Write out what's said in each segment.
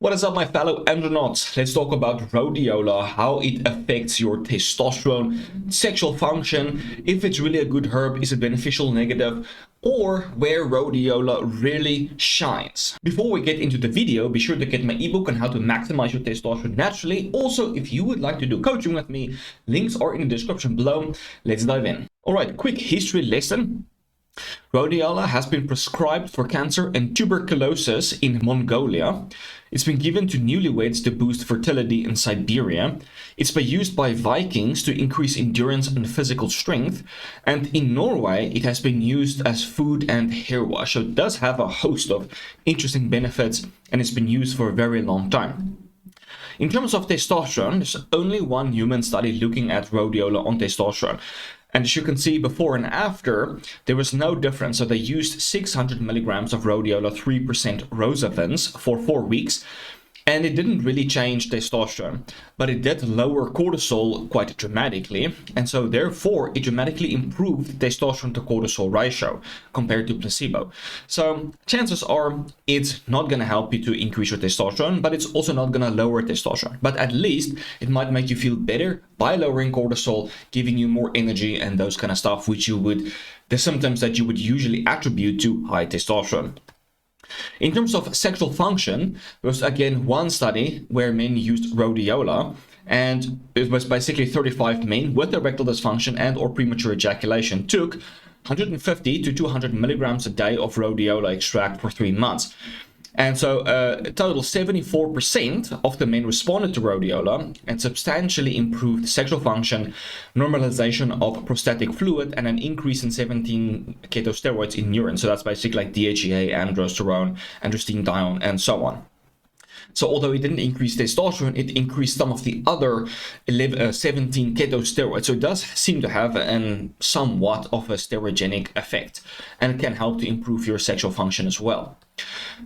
What is up, my fellow andronauts? Let's talk about rhodiola, how it affects your testosterone, sexual function, if it's really a good herb, is it beneficial, negative, or where rhodiola really shines. Before we get into the video, be sure to get my ebook on how to maximize your testosterone naturally. Also, if you would like to do coaching with me, links are in the description below. Let's dive in. Alright, quick history lesson. Rhodiola has been prescribed for cancer and tuberculosis in Mongolia. It's been given to newlyweds to boost fertility in Siberia. It's been used by Vikings to increase endurance and physical strength. And in Norway, it has been used as food and hair wash. So it does have a host of interesting benefits, and it's been used for a very long time. In terms of testosterone, there's only one human study looking at rhodiola on testosterone. And as you can see, before and after, there was no difference. So they used 600 milligrams of rhodiola, 3% rozavins for 4 weeks. And it didn't really change testosterone, but it did lower cortisol quite dramatically. And so therefore, it dramatically improved testosterone to cortisol ratio compared to placebo. So chances are it's not going to help you to increase your testosterone, but it's also not going to lower testosterone. But at least it might make you feel better by lowering cortisol, giving you more energy and those kind of stuff, which you would, the symptoms that you would usually attribute to high testosterone. In terms of sexual function, there was again one study where men used rhodiola, and it was basically 35 men with erectile dysfunction and or premature ejaculation took 150 to 200 milligrams a day of rhodiola extract for 3 months. And so a total 74% of the men responded to rhodiola and substantially improved sexual function, normalization of prostatic fluid, and an increase in 17 ketosteroids in urine. So that's basically like DHEA, androsterone, androstenedione, and so on. So although it didn't increase testosterone, it increased some of the other 17 ketosteroids. So it does seem to have somewhat of a steroidogenic effect, and it can help to improve your sexual function as well.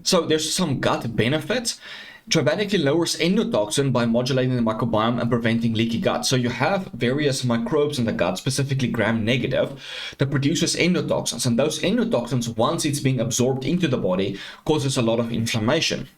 So there's some gut benefits. Dramatically lowers endotoxin by modulating the microbiome and preventing leaky gut. So you have various microbes in the gut, specifically gram-negative, that produces endotoxins. And those endotoxins, once it's being absorbed into the body, causes a lot of inflammation.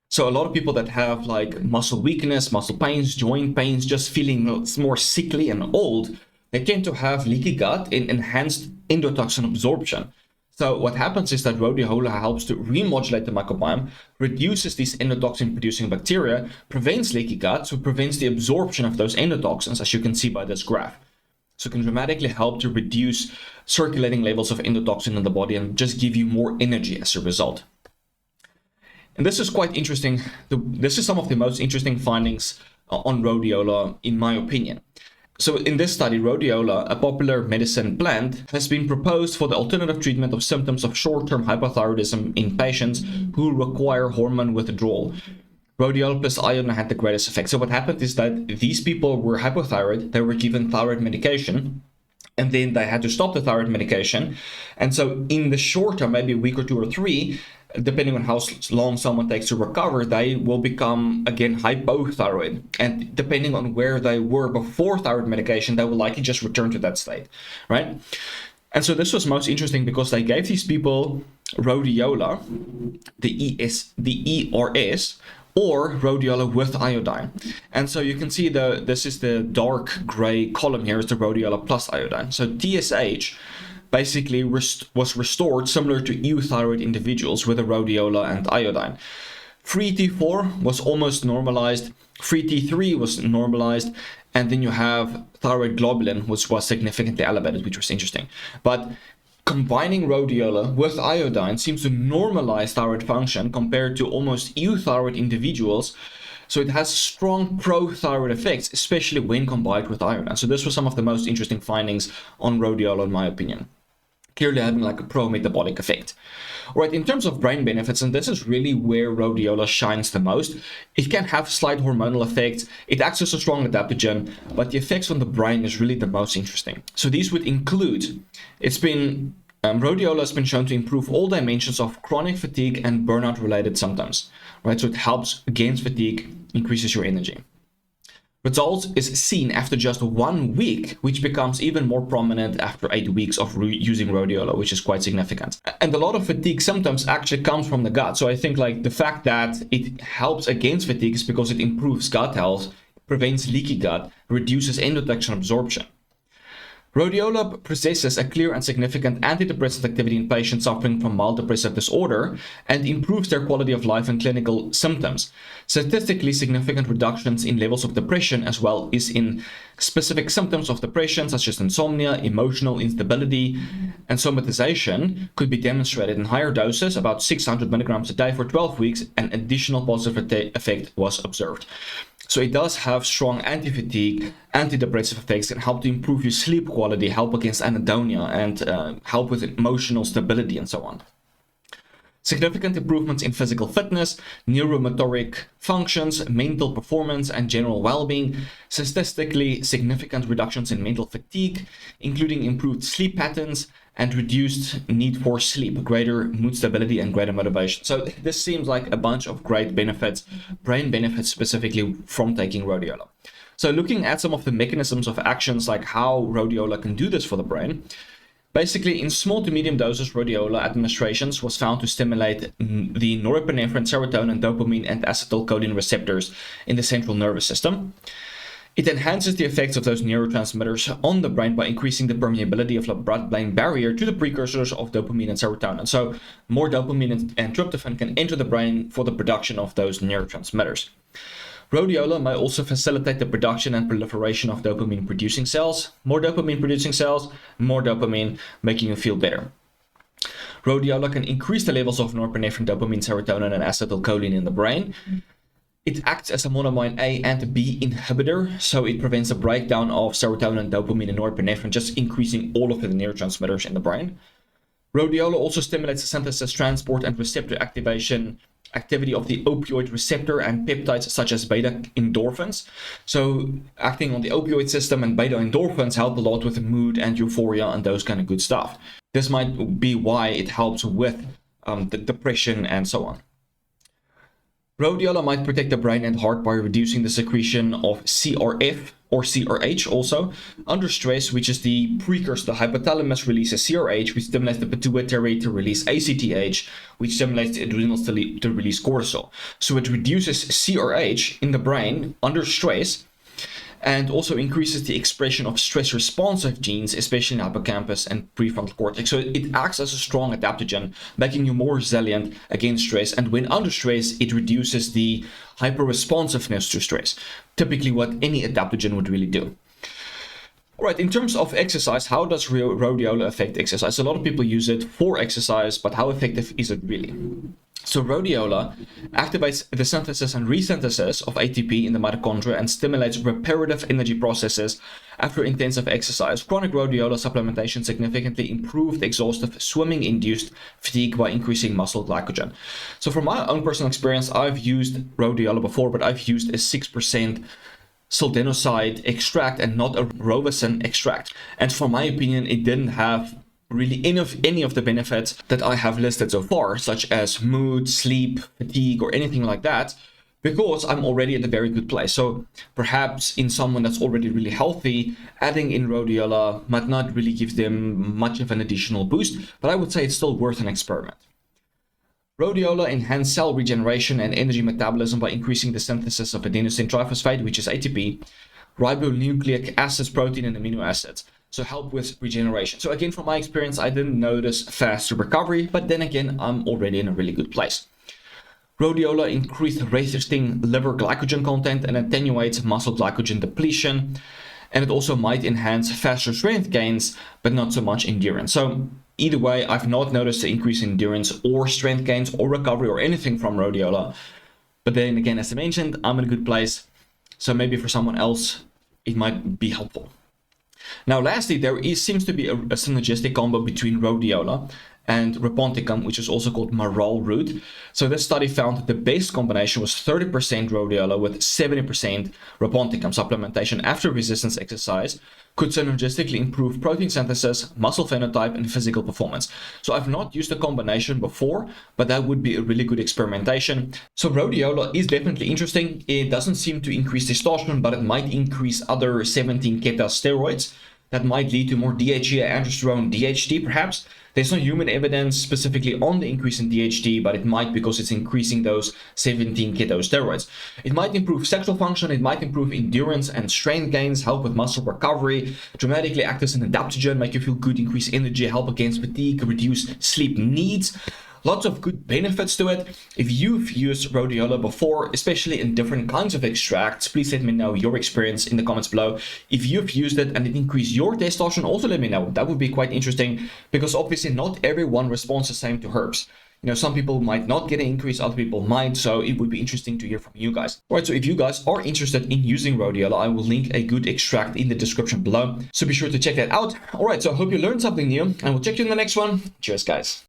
So a lot of people that have like muscle weakness, muscle pains, joint pains, just feeling more sickly and old, they tend to have leaky gut and enhanced endotoxin absorption. So what happens is that rhodiola helps to remodulate the microbiome, reduces these endotoxin-producing bacteria, prevents leaky gut, so it prevents the absorption of those endotoxins, as you can see by this graph. So it can dramatically help to reduce circulating levels of endotoxin in the body and just give you more energy as a result. And this is quite interesting. This is some of the most interesting findings on rhodiola, in my opinion. So in this study, rhodiola, a popular medicine plant, has been proposed for the alternative treatment of symptoms of short-term hypothyroidism in patients who require hormone withdrawal. Rhodiola plus iodine had the greatest effect. So what happened is that these people were hypothyroid, they were given thyroid medication, and then they had to stop the thyroid medication. And so in the short term, maybe a week or 2 or 3, depending on how long someone takes to recover, they will become, again, hypothyroid. And depending on where they were before thyroid medication, they will likely just return to that state, right? And so this was most interesting because they gave these people rhodiola, the ERS, or rhodiola with iodine. And so you can see this is the dark gray column here is the rhodiola plus iodine. So TSH basically was restored similar to euthyroid individuals with a rhodiola and iodine. Free T4 was almost normalized, free T3 was normalized, and then you have thyroid globulin, which was significantly elevated, which was interesting. But combining rhodiola with iodine seems to normalize thyroid function compared to almost euthyroid individuals. So it has strong pro-thyroid effects, especially when combined with iodine. So this was some of the most interesting findings on rhodiola, in my opinion. Clearly having like a pro-metabolic effect. All right, in terms of brain benefits, and this is really where rhodiola shines the most, it can have slight hormonal effects, it acts as a strong adaptogen, but the effects on the brain is really the most interesting. So these would include, rhodiola has been shown to improve all dimensions of chronic fatigue and burnout related symptoms, right? So it helps against fatigue, increases your energy. Results is seen after just 1 week, which becomes even more prominent after 8 weeks of using rhodiola, which is quite significant. And a lot of fatigue symptoms actually comes from the gut. So I think like the fact that it helps against fatigue is because it improves gut health, prevents leaky gut, reduces endotoxin absorption. Rhodiola possesses a clear and significant antidepressant activity in patients suffering from mild depressive disorder and improves their quality of life and clinical symptoms. Statistically significant reductions in levels of depression as well as in specific symptoms of depression such as insomnia, emotional instability, and somatization could be demonstrated in higher doses, about 600 milligrams a day for 12 weeks. An additional positive effect was observed. So it does have strong anti-fatigue, antidepressive effects, and help to improve your sleep quality, help against anhedonia, and help with emotional stability and so on. Significant improvements in physical fitness, neuromotoric functions, mental performance, and general well-being. Statistically significant reductions in mental fatigue, including improved sleep patterns and reduced need for sleep, greater mood stability, and greater motivation. So this seems like a bunch of great benefits, brain benefits specifically from taking rhodiola. So looking at some of the mechanisms of actions, like how rhodiola can do this for the brain. Basically, in small to medium doses, rhodiola administrations was found to stimulate the norepinephrine, serotonin, dopamine, and acetylcholine receptors in the central nervous system. It enhances the effects of those neurotransmitters on the brain by increasing the permeability of the blood-brain barrier to the precursors of dopamine and serotonin. So more dopamine and tryptophan can enter the brain for the production of those neurotransmitters. Rhodiola may also facilitate the production and proliferation of dopamine-producing cells. More dopamine-producing cells, more dopamine, making you feel better. Rhodiola can increase the levels of norepinephrine, dopamine, serotonin, and acetylcholine in the brain. It acts as a monoamine A and B inhibitor, so it prevents the breakdown of serotonin, dopamine, and norepinephrine, just increasing all of the neurotransmitters in the brain. Rhodiola also stimulates the synthesis, transport, and receptor activity of the opioid receptor and peptides such as beta endorphins. So acting on the opioid system, and beta endorphins help a lot with mood and euphoria and those kind of good stuff. This might be why it helps with the depression and so on. Rhodiola might protect the brain and heart by reducing the secretion of CRF or CRH also under stress, which is the precursor. The hypothalamus releases CRH, which stimulates the pituitary to release ACTH, which stimulates the adrenals to release cortisol. So it reduces CRH in the brain under stress, and also increases the expression of stress-responsive genes, especially in hippocampus and prefrontal cortex. So it acts as a strong adaptogen, making you more resilient against stress. And when under stress, it reduces the hyper-responsiveness to stress, typically what any adaptogen would really do. All right, in terms of exercise, how does rhodiola affect exercise? A lot of people use it for exercise, but how effective is it really? So rhodiola activates the synthesis and resynthesis of ATP in the mitochondria and stimulates reparative energy processes after intensive exercise. Chronic rhodiola supplementation significantly improved exhaustive swimming-induced fatigue by increasing muscle glycogen. So from my own personal experience, I've used rhodiola before, but I've used a 6% sildenafil extract and not a rowacin extract. And for my opinion, it didn't have really any of the benefits that I have listed so far, such as mood, sleep, fatigue, or anything like that, because I'm already at a very good place. So perhaps in someone that's already really healthy, adding in rhodiola might not really give them much of an additional boost, but I would say it's still worth an experiment. Rhodiola enhances cell regeneration and energy metabolism by increasing the synthesis of adenosine triphosphate, which is ATP, ribonucleic acids, protein, and amino acids. So help with regeneration. So again, from my experience, I didn't notice faster recovery, but then again, I'm already in a really good place. Rhodiola increased resting liver glycogen content and attenuates muscle glycogen depletion. And it also might enhance faster strength gains, but not so much endurance. So either way, I've not noticed an increase in endurance or strength gains or recovery or anything from rhodiola. But then again, as I mentioned, I'm in a good place. So maybe for someone else, it might be helpful. Now, lastly, there seems to be a synergistic combo between rhodiola and reponticum, which is also called marol root. So this study found that the best combination was 30% rhodiola with 70% reponticum supplementation after resistance exercise could synergistically improve protein synthesis, muscle phenotype, and physical performance. So I've not used a combination before, but that would be a really good experimentation. So rhodiola is definitely interesting. It doesn't seem to increase testosterone, but it might increase other 17 keta steroids. That might lead to more DHEA, androsterone, DHT perhaps. There's no human evidence specifically on the increase in DHT, but it might because it's increasing those 17 keto steroids. It might improve sexual function, it might improve endurance and strength gains, help with muscle recovery, dramatically act as an adaptogen, make you feel good, increase energy, help against fatigue, reduce sleep needs. Lots of good benefits to it. If you've used rhodiola before, especially in different kinds of extracts, please let me know your experience in the comments below. If you've used it and it increased your testosterone, also let me know. That would be quite interesting because obviously not everyone responds the same to herbs. You know, some people might not get an increase, other people might, so it would be interesting to hear from you guys. All right, so if you guys are interested in using rhodiola, I will link a good extract in the description below, so be sure to check that out. All right, so I hope you learned something new, and we'll check you in the next one. Cheers, guys.